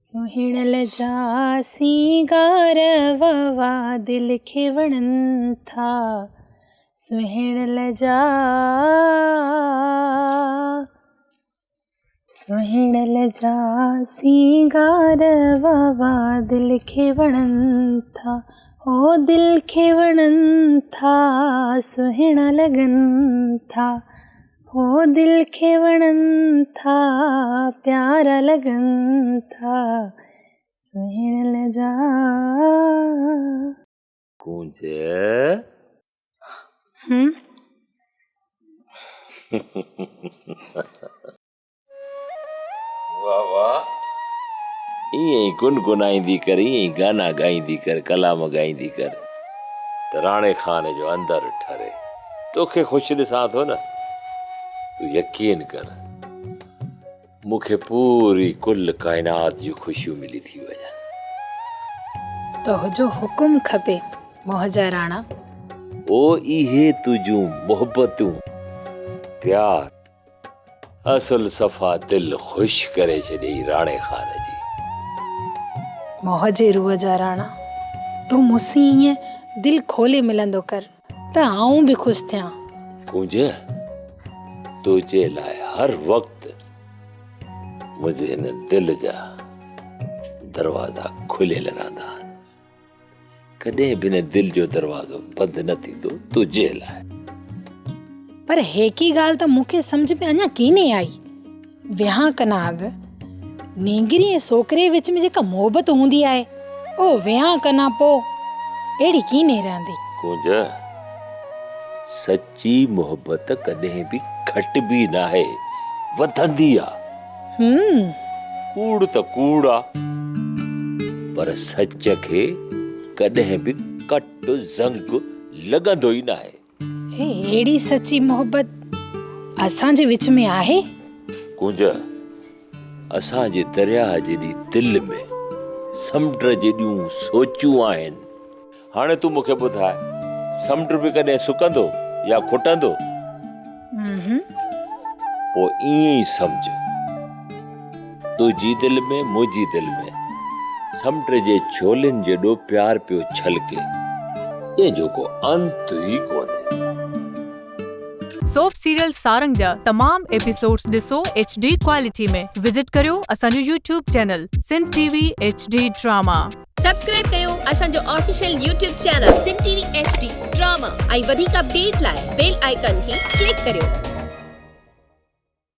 सुहिणल जा सिंगार ववा दिल खे वणनि था। सुहिणल जा सिंगार ववा दिल खे वणनि था। हो दिल खे वणनि था, सुहिणा लॻनि था। हो दिल खे वणनि था, प्यारा लॻनि था। सुहिणल जा गूंज वाह वाह, ईअं ई गुनगुनाईंदी कर, ईअं ई गाना ॻाईंदी कर, कलाम ॻाईंदी कर त राणे खान जो अंदरि ठरे। तोखे ख़ुशि ॾिसां थो न, तूं यकीन कर मूंखे पूरी कुल काइनात जूं ख़ुशियूं मिली थी वञनि। तुंहिंजो हुकुम खपे मोहजा राणा। ओ इहे तुझूं मोहबतूं, प्यार, असल सफ़ा दिल ख़ुशि करे छॾई राणे खान जी। मोहजे रूह जा राणा, तूं मूंसीं ईअं दिल खोले मिलंदो कर त आऊं बि ख़ुशि थियां। गूंज, तुझे लाइ हर वक़्तु मुंहिंजे हिन दिल जा दरवाज़ा खुलियल रहंदा आहिनि। कॾहिं बि न दिल जो दरवाज़ो बंदि न थींदो तुझे लाइ। पर हेकी ॻाल्हि त मूंखे सम्झ में अञा कीने आई। विहां कना अॻु नींगरी ऐं छोकिरे विच में जेका मोहबत हूंदी आहे, ओ विहां कना पोइ अहिड़ी कीने रहंदी। गूंज, सच्ची मोहबत कॾहिं बि घटिबी न आहे, वधंदी आहे। कूड़ त कूड़ आहे, पर सच खे कॾहिं बि कट ज़ंग लॻंदो ई न आहे। अहिड़ी सच्ची मोहबत असांजे विच में आहे? गूंज, असांजे दरिया जेॾी दिल में समुंड जेॾियूं सोचूं आहिनि। हाणे तूं मूंखे ॿुधाए, समुंड बि कॾहिं सुकंदो या खुटंदो? पोइ ईअं ई सम्झ, तुंहिंजी दिलि में मुंहिंजी दिलि में समुंड जे छोलनि जेॾो प्यार पियो छलके, जंहिंजो को अंत ई कोन्हे। सोप सीरियल सारंग जा तमाम एपिसोड्स ॾिसो HD क्वालिटी में। विजिट करियो असांजो YouTube channel Sindh TV HD drama. Subscribe कयो असांजो official YouTube channel Sindh TV HD drama ऐं वधीक अपडेट लाइ बेल आइकन खे क्लिक करियो।